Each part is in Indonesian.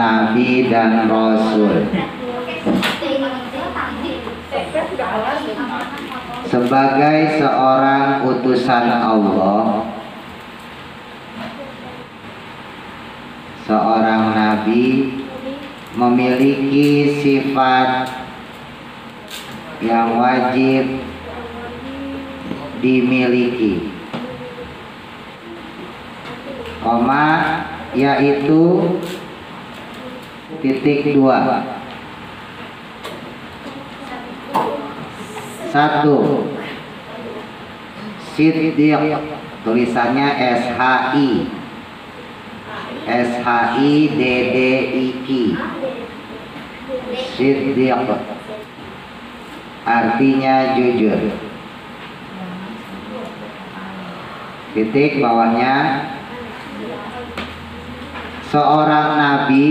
nabi dan rasul. Sebagai seorang utusan Allah, seorang nabi memiliki sifat yang wajib dimiliki, yaitu titik 2. 1. Siddiq, tulisannya SHIDDIQ. Siddiq artinya jujur. Titik bawahnya, seorang nabi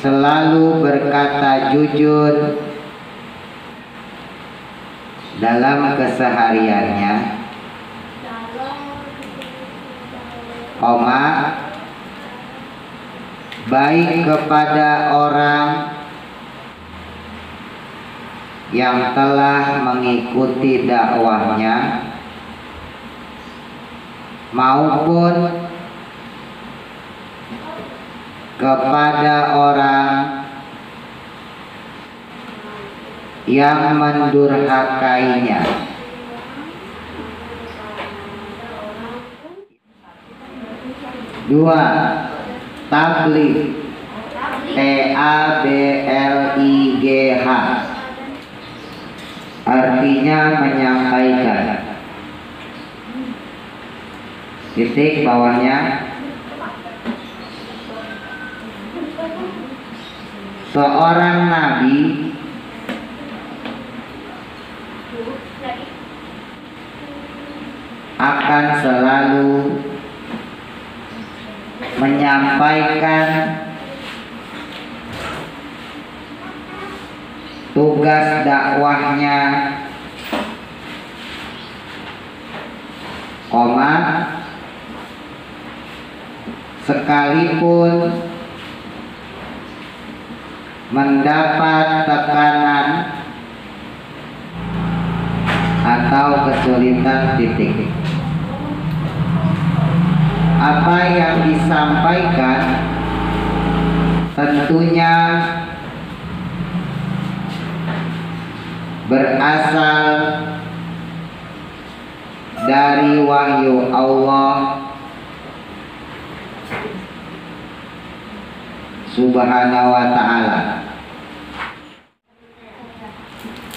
selalu berkata jujur dalam kesehariannya, baik kepada orang yang telah mengikuti dakwahnya maupun kepada orang yang mendurhakainya. Dua, tabligh, TABLIGH, artinya menyampaikan. Titik bawahnya, seorang nabi akan selalu menyampaikan tugas dakwahnya, sekalipun mendapat tekanan atau kesulitan. Titik. Apa yang disampaikan tentunya berasal dari wahyu Allah Subhanahu wa ta'ala.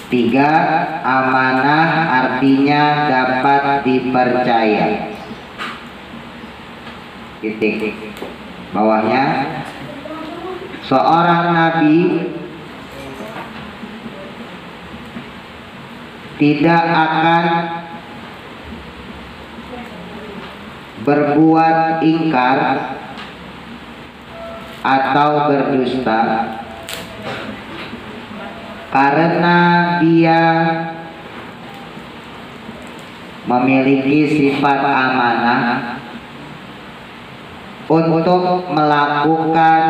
3. Amanah artinya dapat dipercaya. Titik bawahnya, seorang nabi tidak akan berbuat ingkar atau berdusta karena dia memiliki sifat amanah untuk melakukan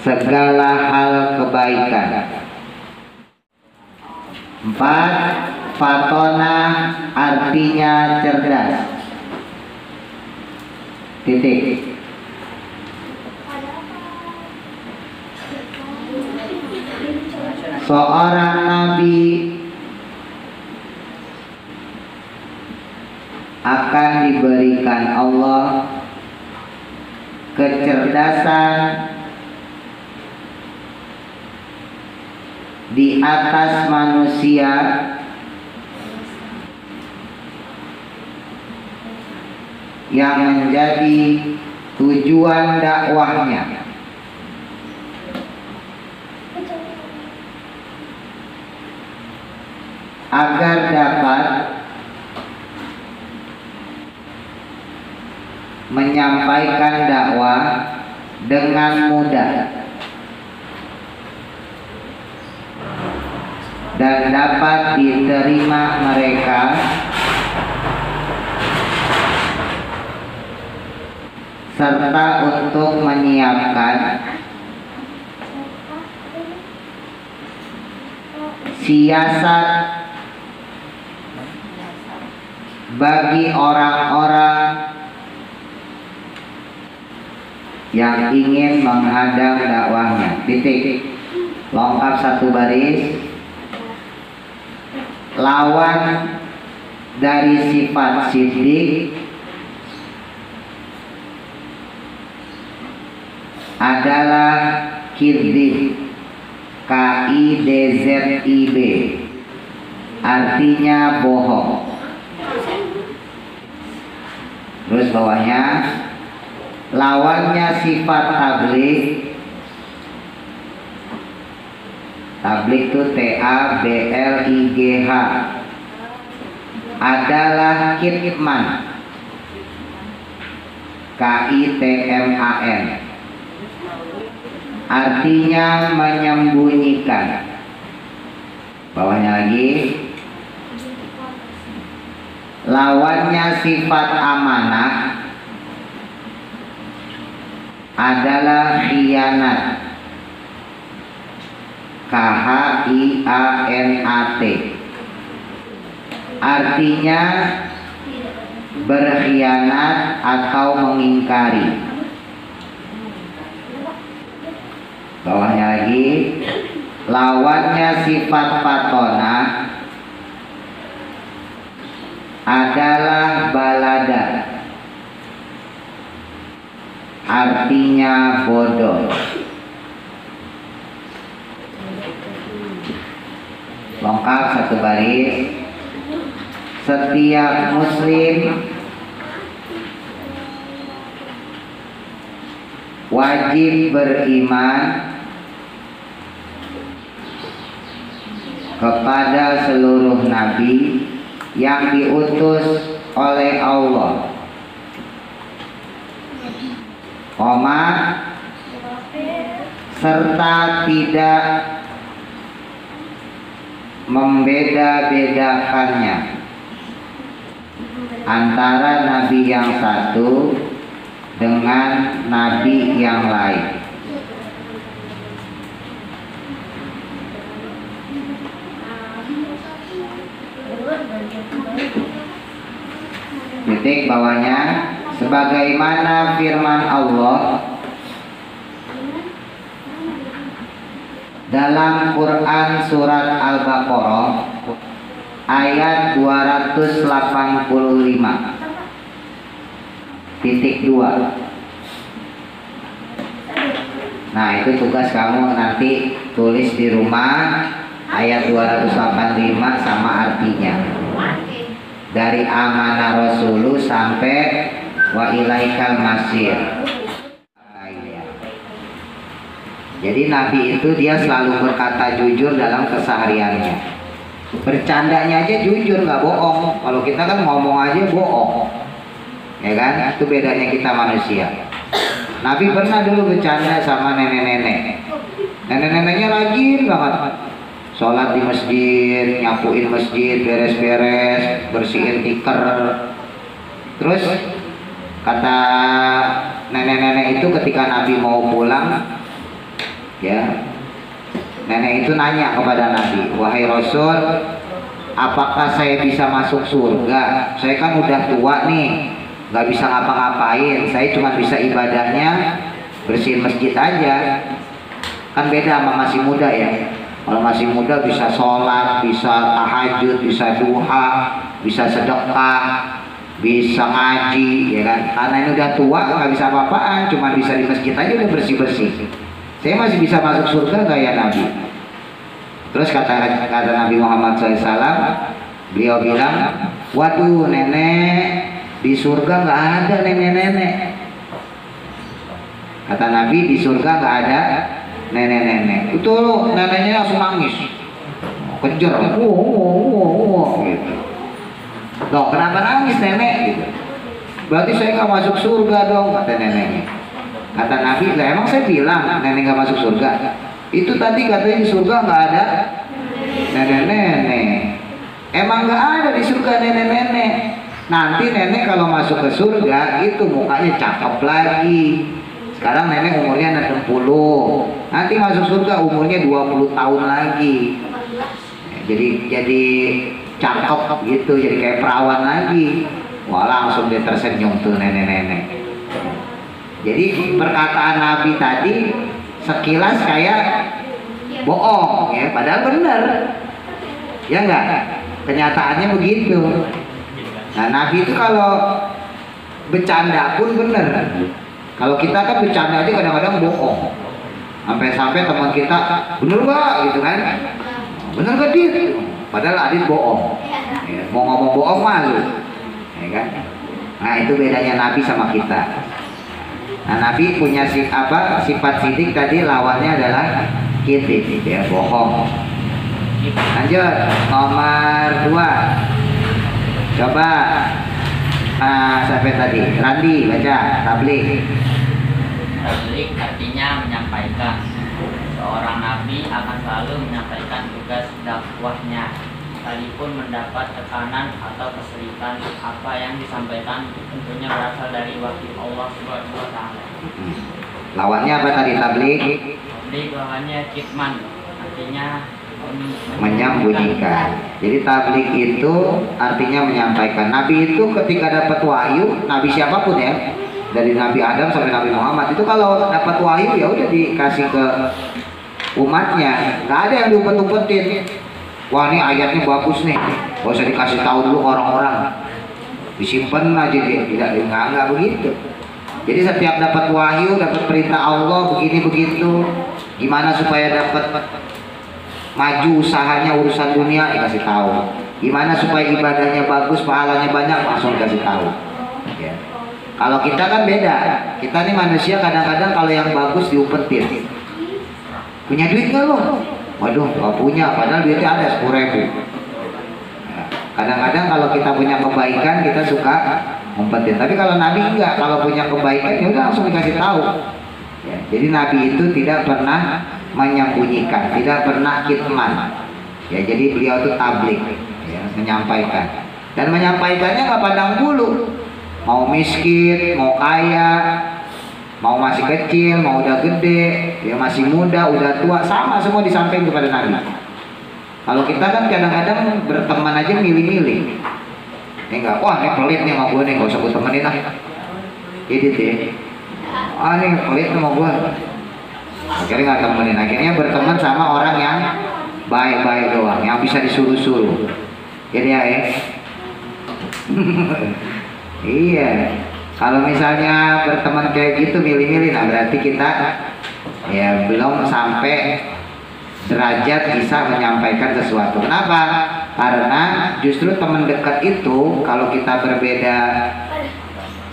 segala hal kebaikan. 4. Fatona artinya cerdas. Titik. Seorang nabi akan diberikan Allah kecerdasan di atas manusia yang menjadi tujuan dakwahnya. Agar dapat menyampaikan dakwah dengan mudah dan dapat diterima mereka serta untuk menyiapkan siasat bagi orang-orang yang ingin menghadang dakwahnya. Titik. Lengkap satu baris. Lawan dari sifat siddiq adalah kidzib, KIDZIB, artinya bohong. Terus bawahnya, lawannya sifat tabligh. Tabligh itu TABLIGH adalah kitman, KITMAN, artinya menyembunyikan. Bawahnya lagi, lawannya sifat amanah adalah khianat, KHIANAT, artinya berkhianat atau mengingkari. Bawahnya lagi, lawannya sifat fatona adalah balada, artinya bodoh. Lengkap satu baris. Setiap muslim wajib beriman kepada seluruh nabi yang diutus oleh Allah, serta tidak membeda-bedakannya antara nabi yang satu dengan nabi yang lain. Titik bawahnya, sebagaimana firman Allah dalam Quran surat Al-Baqarah ayat 285 titik 2. Nah, itu tugas kamu nanti tulis di rumah ayat 285 sama artinya. Dari amanah rasulu sampai wa ilaikal masir. Jadi nabi itu dia selalu berkata jujur dalam kesehariannya. Bercandanya aja jujur, nggak bohong. Kalau kita kan ngomong aja bohong, ya kan? Itu bedanya kita manusia. Nabi pernah dulu bercanda sama nenek-nenek. Nenek-neneknya rajin banget, sholat di masjid, nyapuin masjid, beres-beres, bersihin tikar. Terus kata nenek-nenek itu ketika Nabi mau pulang, ya, nenek itu nanya kepada Nabi, wahai Rasul, apakah saya bisa masuk surga? Saya kan udah tua nih, nggak bisa ngapa-ngapain. Saya cuma bisa ibadahnya bersihin masjid aja. Kan beda sama masih muda ya. Kalau masih muda bisa sholat, bisa tahajud, bisa duha, bisa sedekah, bisa ngaji, ya kan? Karena ini udah tua nggak bisa apa-apaan, cuma bisa di masjid aja udah bersih-bersih. Saya masih bisa masuk surga gak ya Nabi? Terus kata Nabi Muhammad SAW, beliau bilang, waduh nenek, di surga gak ada nenek-nenek. Kata Nabi, di surga gak ada nenek-nenek. Itu neneknya langsung nangis, kejar, gitu. Loh, kenapa nangis nenek? Gitu. Berarti saya gak masuk surga dong, kata neneknya. Kata Nabi, lah emang saya bilang nenek gak masuk surga? Itu tadi katanya di surga gak ada nenek-nenek. Emang gak ada di surga nenek-nenek. Nanti nenek kalau masuk ke surga itu mukanya cakep lagi. Sekarang nenek umurnya 60, nanti masuk surga umurnya 20 tahun lagi. Jadi cakep gitu, jadi kayak perawan lagi. Wah, langsung dia tersenyum tuh nenek-nenek. Jadi perkataan Nabi tadi sekilas kayak bohong ya, padahal benar. Ya enggak? Kenyataannya begitu. Nah, Nabi itu kalau bercanda pun benar. Kalau kita kan bercanda aja kadang-kadang bohong. Sampai-sampai teman kita, bener gak? Gitu kan? Bener gak Dit? Padahal Adit bohong. Ya, mau ngomong bohong malu. Ya kan? Nah, itu bedanya Nabi sama kita. Nah, Nabi punya sifat sidik tadi, lawannya adalah kitib, ya, bohong. Lanjut, nomor 2. Coba sampai tadi, Randi baca tabligh. Tabligh artinya menyampaikan. Seorang nabi akan selalu menyampaikan tugas dakwahnya, sekalipun mendapat tekanan atau kesulitan. Apa yang disampaikan tentunya berasal dari wahyu Allah Subhanahu wa taala. Lawannya apa tadi tabligh? Tabligh lawannya kitman, artinya menyembunyikan. Jadi tabligh itu artinya menyampaikan. Nabi itu ketika dapat wahyu, nabi siapapun ya, dari Nabi Adam sampai Nabi Muhammad, itu kalau dapat wahyu ya udah dikasih ke umatnya, nggak ada yang diumpet-umpetin. Wah, ini ayatnya bagus nih, gak usah dikasih tahu dulu orang-orang, disimpan aja dia. Nggak begitu. Jadi setiap dapat wahyu, dapat perintah Allah begini begitu, gimana supaya dapat maju usahanya, urusan dunia dikasih tahu. Gimana supaya ibadahnya bagus, pahalanya banyak, langsung dikasih tahu. Ya. Kalau kita kan beda. Kita nih manusia kadang-kadang kalau yang bagus diumpetin. Punya duit nggak lo? Waduh, nggak punya. Padahal duitnya ada 10.000. Kadang-kadang kalau kita punya kebaikan kita suka ngumpetin. Tapi kalau Nabi enggak. Kalau punya kebaikan ya udah langsung dikasih tahu. Ya, jadi Nabi itu tidak pernah menyembunyikan, tidak pernah kitman. Ya, jadi beliau itu tabligh, ya, menyampaikan. Dan menyampaikannya nggak pandang bulu. Mau miskin, mau kaya, mau masih kecil, mau udah gede, ya masih muda, udah tua, sama semua disampaikan kepada Nabi. Kalau kita kan kadang-kadang berteman aja milih-milih. Enggak, wah ini pelit nih sama gue nih, gak usah gue temenin lah. Jadi deh. Ah ini pelit sama gue. Akhirnya nggak temenin, akhirnya berteman sama orang yang baik-baik doang, yang bisa disuruh-suruh. Jadi ya, iya. Kalau misalnya berteman kayak gitu milih-milih, nah berarti kita ya belum sampai derajat bisa menyampaikan sesuatu. Kenapa? Karena justru teman dekat itu kalau kita berbeda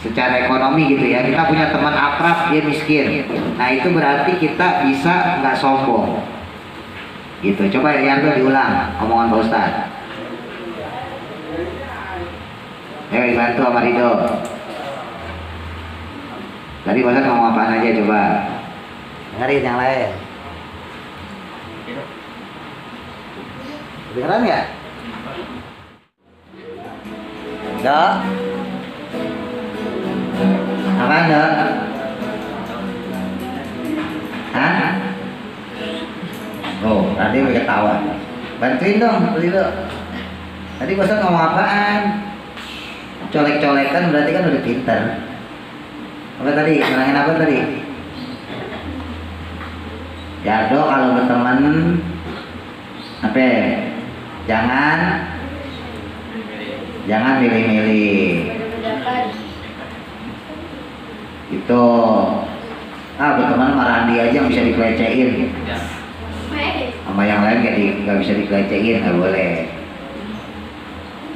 secara ekonomi gitu ya, kita punya teman akrab dia miskin, nah itu berarti kita bisa nggak sombong gitu. Coba Yardo diulang omongan Pak Ustaz. Ayo dibantu sama Rido. Tadi Pak Ustaz ngomong apaan aja, coba dengerin yang lain. Kedengeran nggak? Enggak. Apa anda? Hah? Oh, tadi mau ketawa. Bantuin dong, Rido. Tadi Bosan ngomong apaan? Colek-colekan berarti kan udah pintar. Apa tadi? Ngurangin apa tadi? Yardo kalau berteman apa? Jangan milih-milih. Itu berteman sama Randi aja yang bisa dikelecehin, sama yang lain nggak bisa dikelecehin, nggak boleh.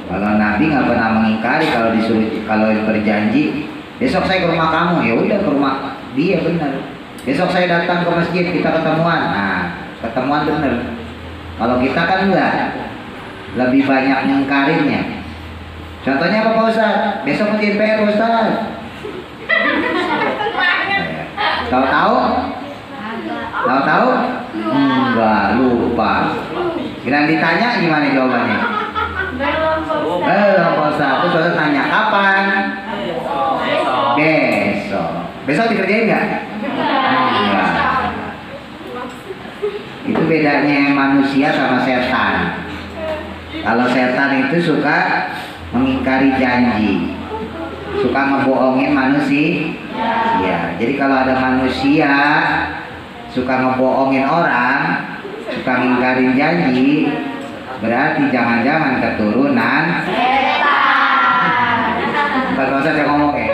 Kalau Nabi nggak pernah mengingkari kalau berjanji besok saya ke rumah kamu, ya udah ke rumah dia bener. Besok saya datang ke masjid kita ketemuan, nah ketemuan bener. Kalau kita kan enggak, lebih banyak ngingkarinnya. Contohnya apa Pak Ustaz? Besok ngerjain PR Ustaz. Tahu-tahu? Enggak, lupa. Kira ditanya gimana jawabannya? Belum Pak Ustaz. Terus Ustaz nanya kapan? Besok. Besok dikerjain nggak? Enggak. Itu bedanya manusia sama setan. Kalau setan itu suka mengingkari janji, suka ngebohongin manusia. Ya, jadi kalau ada manusia suka ngebohongin orang, suka ngingkarin janji, berarti jangan-jangan keturunan setan. Bukan Ustaz yang ngomong ya.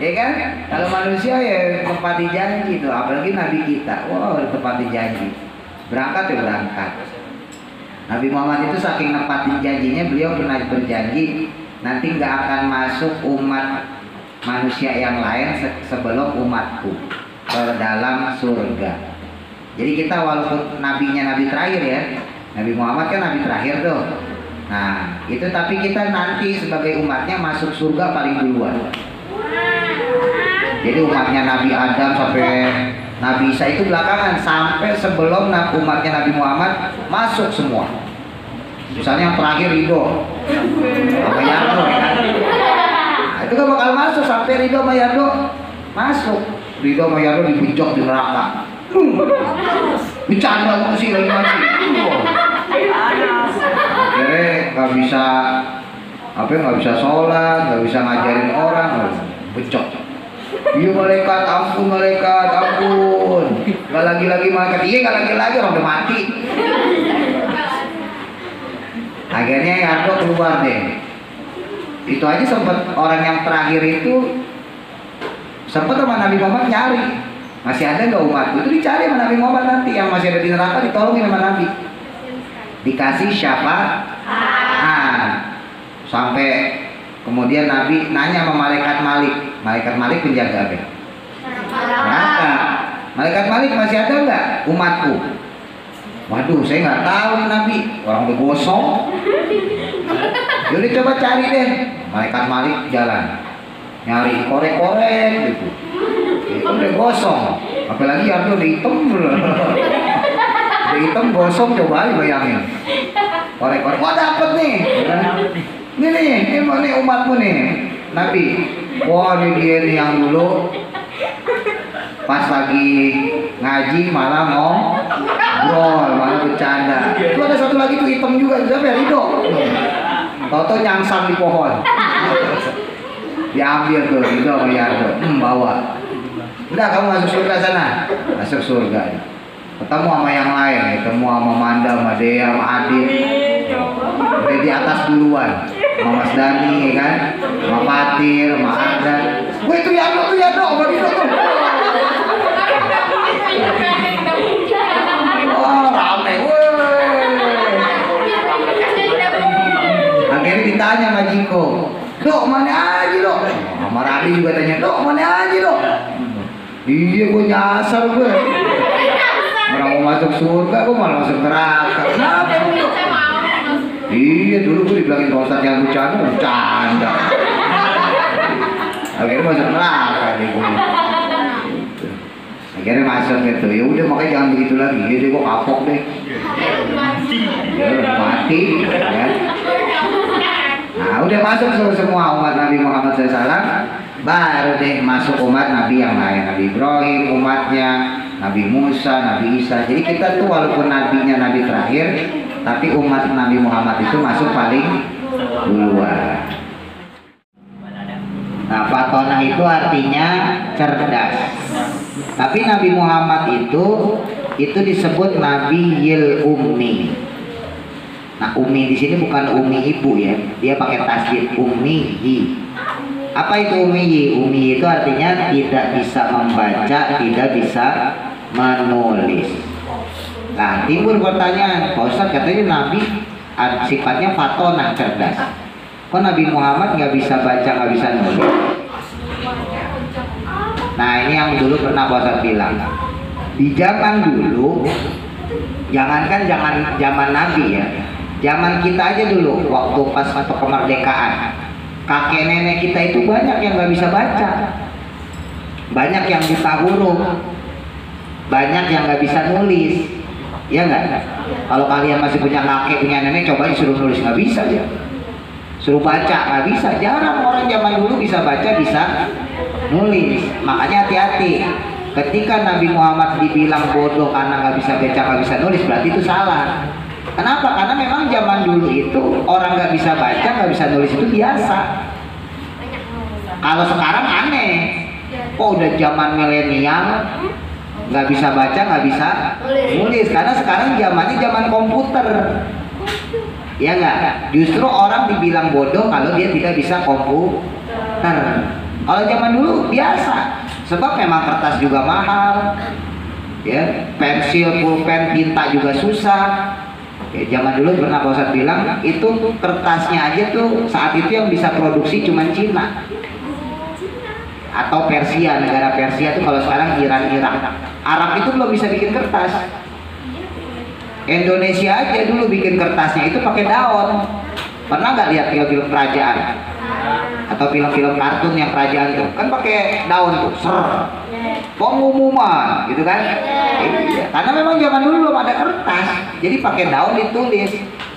Ya kan? Kalau manusia ya tepati janji tuh, apalagi Nabi kita. Wow, tepati janji. Berangkat ya berangkat. Nabi Muhammad itu saking nepatin janjinya, beliau pernah berjanji nanti nggak akan masuk umat manusia yang lain sebelum umatku ke dalam surga. Jadi kita walaupun nabinya nabi terakhir ya, Nabi Muhammad kan nabi terakhir tuh. Nah itu tapi kita nanti sebagai umatnya masuk surga paling duluan. Jadi umatnya Nabi Adam sampai Nabi Isa itu belakangan, sampai sebelum umatnya Nabi Muhammad masuk semua. Misalnya yang terakhir Ridho sama Yardo ya kan? Nah, itu kan bakal masuk sampai Ridho sama Yardo masuk. Ridho sama Yardo dibujok di neraka. Bercanda apa sih lagi mati? Akhirnya nggak bisa nggak bisa sholat, nggak bisa ngajarin orang, becok. Iya malaikat, ampun malaikat, ampun. Gak lagi-lagi malaikat, iya gak lagi-lagi, orang udah mati. Akhirnya Yardo keluar deh. Itu aja sempat orang yang terakhir itu sempat sama Nabi Muhammad nyari, masih ada nggak umatku? Itu dicari sama Nabi Muhammad, nanti yang masih ada di neraka ditolongin sama Nabi. Dikasih syafaat. Sampai kemudian Nabi nanya sama malaikat Malik. Malaikat Malik penjaga apa? Neraka. Malaikat Malik masih ada nggak umatku? Waduh, saya nggak tahu nih Nabi. Orang udah gosong. Jadi coba cari deh. Malaikat Malik jalan, nyari korek-korek gitu. Itu udah gosong. Apalagi Yardo udah hitam. Udah hitam gosong, coba aja bayangin. Korek-korek. Wah dapet nih. Ini umatmu nih, Nabi. Wah ini dia nih yang dulu pas lagi ngaji malah ngobrol, malah bercanda. Itu ada satu lagi tuh hitam juga, siapa ya? Ridho. Toto nyangsang di pohon. Diambil tuh Ridho sama Yardo, bawa. Udah kamu masuk surga sana, masuk surga. Ketemu sama yang lain, ketemu sama Manda, sama Dea, sama Adit. Udah di atas duluan. Sama Mas Dani ya kan, sama Fatir, sama Anda. Wah itu Yardo, sama Ridho tuh. Wah rame, akhirnya ditanya sama Jiko, Dok mana aja Dok? Sama Radi juga tanya, Dok mana aja Dok? Iya gue nyasar gue. Orang mau masuk surga, gue malah masuk neraka. Kenapa lu? Iya dulu gue dibilangin Pak Ustadz yang bercanda. Akhirnya masuk neraka deh gue. Akhirnya masuk gitu. Ya udah makanya jangan begitu lagi. Jadi gue kapok deh. Ya udah mati. Ya. Nah udah masuk semua umat Nabi Muhammad SAW. Baru deh masuk umat Nabi yang lain. Nabi Ibrahim umatnya, Nabi Musa, Nabi Isa. Jadi kita tuh walaupun nabinya nabi terakhir, tapi umat Nabi Muhammad itu masuk paling duluan. Nah, fatonah itu artinya cerdas. Tapi Nabi Muhammad itu disebut Nabi Yil Ummi. Nah, Ummi di sini bukan Ummi ibu ya, dia pakai tasdid Ummihi. Apa itu Ummihi? Ummi itu artinya tidak bisa membaca, tidak bisa menulis. Nah, timbul pertanyaan, Pak Ustadz katanya Nabi sifatnya fatonah, cerdas. Kok Nabi Muhammad nggak bisa baca, nggak bisa nulis? Nah, ini yang dulu pernah Pak Ustadz bilang. Di zaman dulu, jangankan zaman Nabi ya, zaman kita aja dulu, waktu pas kemerdekaan, kakek nenek kita itu banyak yang nggak bisa baca, banyak yang buta huruf, banyak yang nggak bisa nulis. Ya nggak? Kalau kalian masih punya kakek, punya nenek, coba disuruh nulis nggak bisa ya. suruh baca nggak bisa. Jarang orang zaman dulu bisa baca, bisa nulis. Makanya hati-hati ketika Nabi Muhammad dibilang bodoh karena nggak bisa baca nggak bisa nulis, berarti itu salah. Kenapa? Karena memang zaman dulu itu orang nggak bisa baca nggak bisa nulis itu biasa. Kalau sekarang aneh, kok udah zaman milenial nggak bisa baca nggak bisa nulis, karena sekarang zamannya zaman komputer. Ya nggak? Justru orang dibilang bodoh kalau dia tidak bisa komputer. Kalau zaman dulu biasa, sebab memang kertas juga mahal, ya, pensil, pulpen, tinta juga susah. Ya, zaman dulu pernah Pak Ustadz bilang itu kertasnya aja tuh saat itu yang bisa produksi cuma Cina atau Persia, negara Persia tuh. Kalau sekarang Iran, Arab itu belum bisa bikin kertas. Indonesia aja dulu bikin kertasnya itu pakai daun. Pernah nggak lihat film-film kerajaan atau film-film kartun yang kerajaan tuh kan pakai daun tuh, pengumuman gitu kan? Iya. Karena memang zaman dulu belum ada kertas, jadi pakai daun ditulis.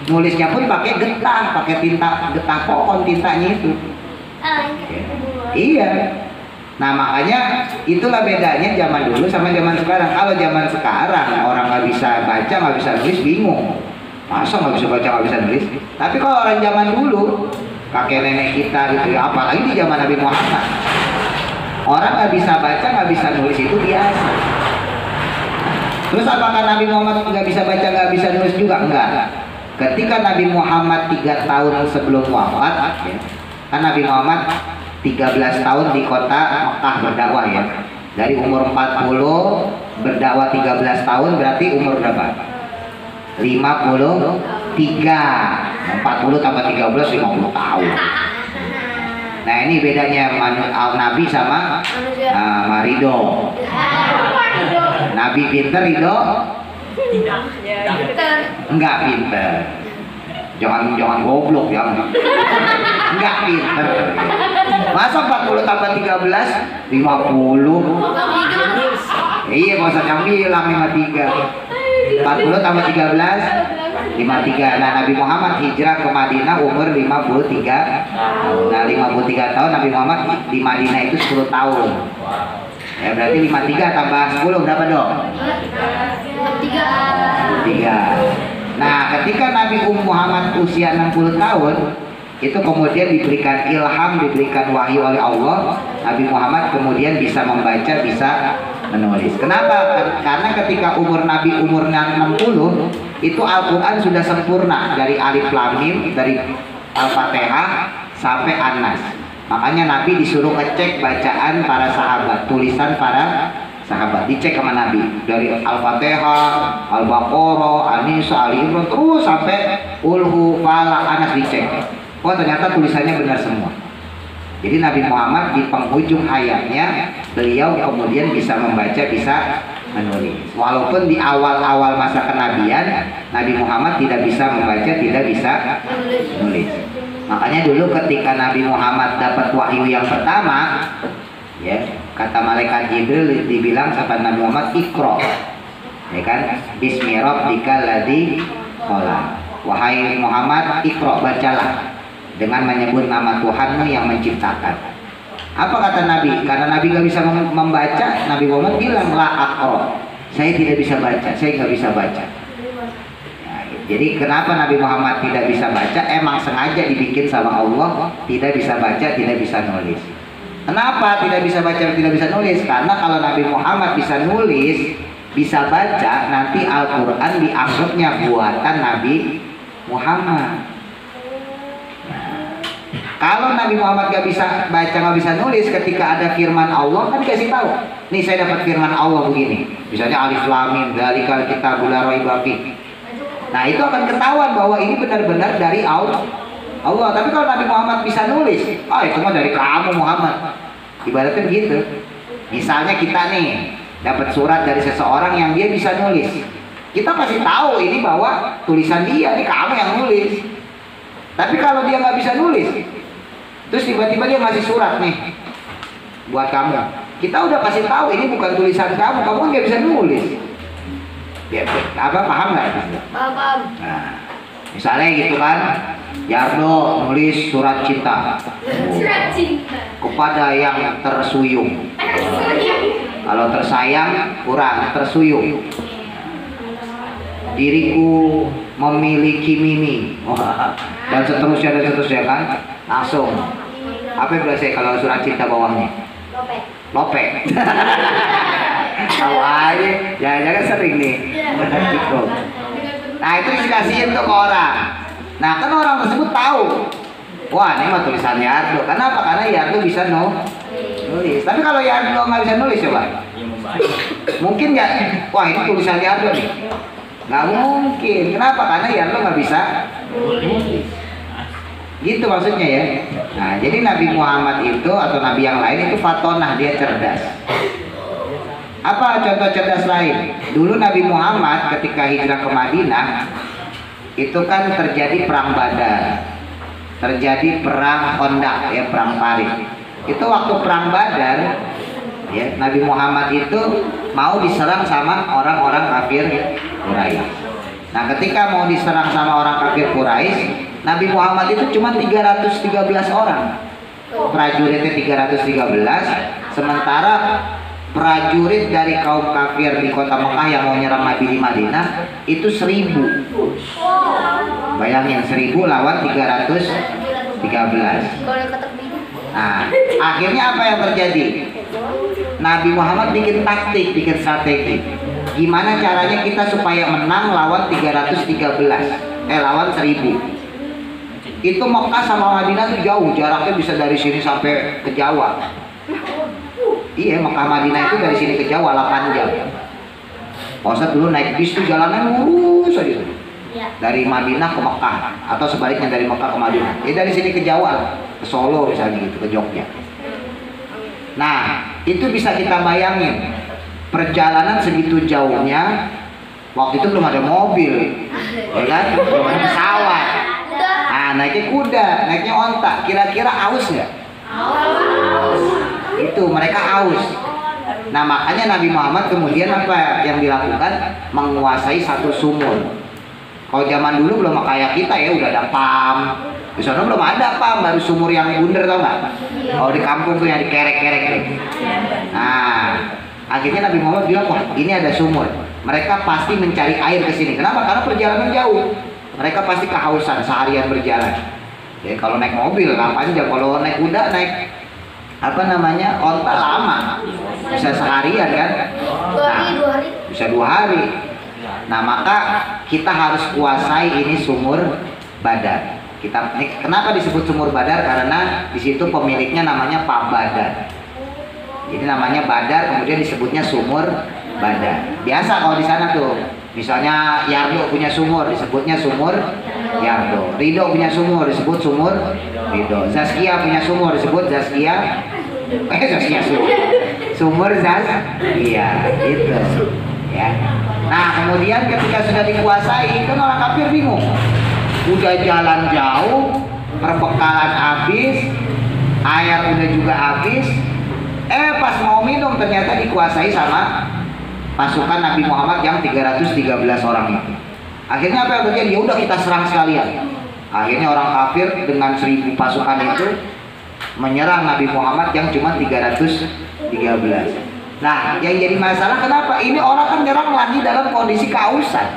Nulisnya pun pakai getah, pakai tinta getah pohon, tintanya itu. Iya. Nah makanya itulah bedanya zaman dulu sama zaman sekarang. Kalau zaman sekarang orang nggak bisa baca nggak bisa nulis bingung, masa nggak bisa baca nggak bisa nulis. Tapi kalau orang zaman dulu kakek nenek kita gitu ya, apalagi di zaman Nabi Muhammad, orang nggak bisa baca nggak bisa nulis itu biasa. Terus apakah Nabi Muhammad nggak bisa baca nggak bisa nulis juga? Enggak. Ketika Nabi Muhammad 3 tahun sebelum wafat, ya, kan Nabi Muhammad 13 tahun di kota Mekah berdakwah ya. Dari umur 40 berdakwah 13 tahun berarti umur berapa? 53. 40 tambah 13 50 tahun. Nah ini bedanya Nabi sama Ridho. Nabi pinter, Ridho enggak pinter. Jangan goblok ya. Enggak pinter. Masa 40 tambah 13 50? Iya masa yang bilang 53. 40 tambah 13 53. Nah Nabi Muhammad hijrah ke Madinah umur 53. Nah 53 tahun Nabi Muhammad di Madinah itu 10 tahun. Ya berarti 53 tambah 10 berapa dong? 53. Nah ketika Nabi Muhammad usia 60 tahun itu kemudian diberikan ilham, diberikan wahyu oleh Allah. Nabi Muhammad kemudian bisa membaca, bisa menulis. Kenapa? Karena ketika umur Nabi umurnya 60 itu Al-Quran sudah sempurna dari Alif Lam Mim, dari Al-Fatihah sampai An-Nas. Makanya Nabi disuruh ngecek bacaan para sahabat, tulisan para sahabat, dicek sama Nabi dari Al-Fatihah, Al-Baqarah, An-Nisa, Ali Imran terus sampai Ulhu, Falaq, Anas dicek. Oh ternyata tulisannya benar semua. Jadi Nabi Muhammad di penghujung hayatnya beliau kemudian bisa membaca, bisa menulis. Walaupun di awal-awal masa kenabian Nabi Muhammad tidak bisa membaca, tidak bisa menulis. Makanya dulu ketika Nabi Muhammad dapat wahyu yang pertama, ya kata malaikat Jibril dibilang sama Nabi Muhammad Iqra, ya kan, Bismi rabbikal ladzi khalaq. Wahai Muhammad, Iqra, bacalah dengan menyebut nama Tuhanmu yang menciptakan. Apa kata Nabi? Karena Nabi gak bisa membaca, Nabi Muhammad bilang la aqra, saya tidak bisa baca, saya nggak bisa baca. Ya, jadi kenapa Nabi Muhammad tidak bisa baca? Emang sengaja dibikin sama Allah, tidak bisa baca, tidak bisa nulis. Kenapa tidak bisa baca, tidak bisa nulis? Karena kalau Nabi Muhammad bisa nulis, bisa baca, nanti Al-Quran dianggapnya buatan Nabi Muhammad. Kalau Nabi Muhammad gak bisa baca, gak bisa nulis, ketika ada firman Allah kan dikasih tahu, nih saya dapat firman Allah begini, misalnya Alif Lam Mim dzalikal kitabul la raiba fiih. Nah itu akan ketahuan bahwa ini benar-benar dari Allah. Tapi kalau Nabi Muhammad bisa nulis, itu mah dari kamu Muhammad. Ibaratnya begitu. Misalnya kita nih dapat surat dari seseorang yang dia bisa nulis, kita pasti tahu ini bahwa tulisan dia, ini kamu yang nulis. Tapi kalau dia nggak bisa nulis, terus tiba-tiba dia ngasih surat nih buat kamu, kita udah pasti tahu ini bukan tulisan kamu, kamu nggak bisa nulis. Ya, apa paham nggak? Paham. Nah, misalnya gitu kan, Yardo nulis surat cinta kepada yang tersuyung. Kalau tersayang kurang, tersuyung. Diriku memiliki Mimi. Dan seterusnya kan. Langsung. Apa yang berarti kalau surat cinta bawahnya? Lope. Tahu aja, jangan-jangan sering nih. Gitu. Nah itu dikasihin tuh ke orang. Nah kan orang tersebut tahu. Wah ini mah tulisan Yardo. Kenapa? Karena Yardo bisa nulis. Tapi kalau Yardo nggak bisa nulis coba. Mungkin nggak? Wah ini tulisan Yardo nih. Nggak mungkin. Kenapa? Karena Yardo nggak bisa nulis. Gitu maksudnya ya. Nah jadi Nabi Muhammad itu atau Nabi yang lain itu fatonah, dia cerdas. Apa contoh cerdas lain? Dulu Nabi Muhammad ketika hijrah ke Madinah itu kan terjadi perang Badar, terjadi perang Khandaq ya, perang Parit. Itu waktu perang Badar ya, Nabi Muhammad itu mau diserang sama orang-orang kafir Quraisy. Nah ketika mau diserang sama orang kafir Quraisy, Nabi Muhammad itu cuma 313 orang, prajuritnya 313, sementara prajurit dari kaum kafir di kota Mekah yang mau nyerang Nabi di Madinah itu 1000. Bayangin 1000 lawan 313. Nah, akhirnya apa yang terjadi? Nabi Muhammad bikin taktik, bikin strategi. Gimana caranya kita supaya menang lawan 313? Lawan 1000. Itu Mekah sama Madinah tuh jauh, jaraknya bisa dari sini sampai ke Jawa. Iya, Mekah Madinah itu dari sini ke Jawa 8 jam. Ustaz dulu naik bis tuh jalannya lurus aja. Dari Madinah ke Mekah atau sebaliknya dari Mekah ke Madinah. Dari sini ke Jawa, ke Solo misalnya gitu, ke Jogja. Nah, itu bisa kita bayangin. Perjalanan segitu jauhnya, waktu itu belum ada mobil, ya kan? Belum ada pesawat. Nah, naiknya kuda, naiknya onta. Kira-kira aus nggak? Aus. Itu mereka aus. Nah makanya Nabi Muhammad kemudian apa yang dilakukan? Menguasai satu sumur. Kalau zaman dulu belum kayak kita ya, udah ada PAM. Di sana belum ada PAM, baru sumur yang bundar, tau nggak? Kalau di kampung tuh yang dikerek-kerek tuh. Nah akhirnya Nabi Muhammad bilang, wah ini ada sumur. Mereka pasti mencari air ke sini. Kenapa? Karena perjalanan jauh. Mereka pasti kehausan seharian berjalan. Ya kalau naik mobil ngapain aja, kalau naik kuda, naik apa namanya, onta lama, bisa seharian kan? Nah, bisa 2 hari. Nah maka kita harus kuasai ini sumur Badar. Kenapa disebut sumur Badar? Karena di situ pemiliknya namanya Pak Badar. Jadi namanya Badar, kemudian disebutnya sumur Badar. Biasa kalau di sana tuh, misalnya Yardo punya sumur, disebutnya sumur Yardo. Ridho punya sumur, disebut sumur Ridho. Zaskia punya sumur, disebut Zaskia. Zaskia sumur Zaskia, gitu. Ya. Nah kemudian ketika sudah dikuasai, kan orang kafir bingung. Udah jalan jauh, perbekalan habis, air udah juga habis. Pas mau minum ternyata dikuasai sama pasukan Nabi Muhammad yang 313 orang itu. Akhirnya apa yang terjadi? Ya udah kita serang sekalian. Akhirnya orang kafir dengan 1000 pasukan itu menyerang Nabi Muhammad yang cuma 313. Nah, yang jadi masalah kenapa? Ini orang kan nyerang lagi dalam kondisi kehausan.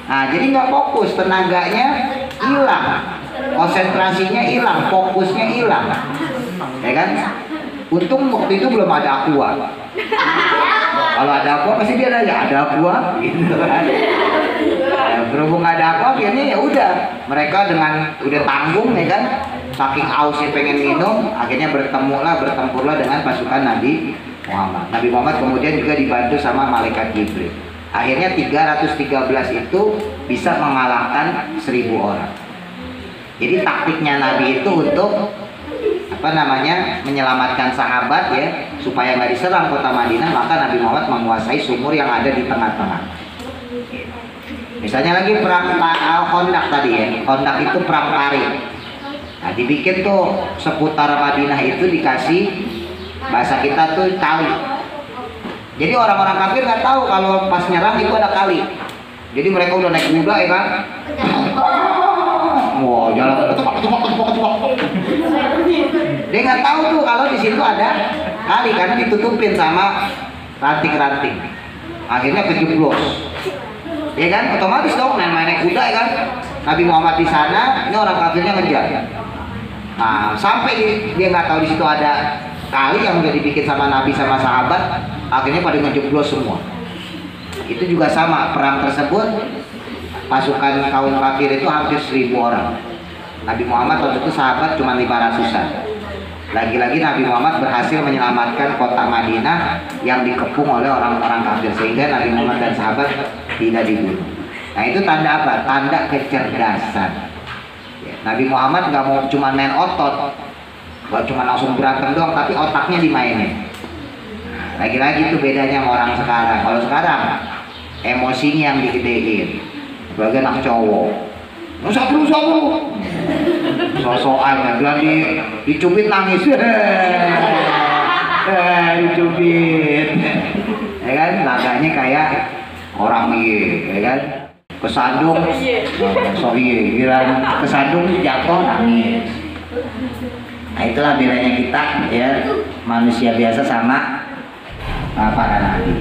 Nah, jadi nggak fokus, tenaganya hilang, konsentrasinya hilang, fokusnya hilang, ya kan? Untung waktu itu belum ada aqua. Kalau ada aqua pasti dia nanya, ada aqua, gitu kan? Berhubung ada aqua, akhirnya ya udah, mereka dengan udah tanggung, ya kan? Saking hausnya pengen minum, akhirnya bertempurlah dengan pasukan Nabi Muhammad. Nabi Muhammad kemudian juga dibantu sama malaikat Jibril. Akhirnya 313 itu bisa mengalahkan 1000 orang. Jadi taktiknya Nabi itu untuk apa namanya, menyelamatkan sahabat ya, supaya nggak diserang kota Madinah, maka Nabi Muhammad menguasai sumur yang ada di tengah-tengah. Misalnya lagi perang Khandaq tadi ya, Khandaq itu perang Parit. Nah dibikin tuh seputar Madinah itu dikasih, bahasa kita tuh tali. Jadi orang-orang kafir nggak tahu kalau pas nyerang itu ada kali. Jadi mereka udah naik kuda ya kan, Wah, jalan ketebak. Dia nggak tahu tuh kalau di situ ada kali karena ditutupin sama ranting-ranting. Akhirnya kejeblos. Ya kan, otomatis dong main-main kuda ya kan. Nabi Muhammad di sana, ini orang kafirnya ngejar. Nah, sampai dia nggak tahu di situ ada kali yang udah dibikin sama Nabi sama sahabat, akhirnya pada ngejeblos semua. Itu juga sama, perang tersebut pasukan kaum kafir itu hampir 1000 orang. Nabi Muhammad waktu itu sahabat cuma 500-an. Lagi-lagi Nabi Muhammad berhasil menyelamatkan kota Madinah yang dikepung oleh orang-orang kafir sehingga Nabi Muhammad dan sahabat tidak dibunuh. Nah itu tanda apa? Tanda kecerdasan. Nabi Muhammad nggak mau cuma main otot, nggak cuma langsung berantem doang, tapi otaknya dimainin. Lagi-lagi itu bedanya sama orang sekarang. Kalau sekarang emosinya yang digedein, sebagai anak cowok. Sabar, sosokan ya, bilang dicubit nangis, dicubit, ya kan, laganya kayak orang ya kan, kesandung, kira kesandung jatuh nangis. Nah itulah bedanya kita ya, manusia biasa sama para nabi.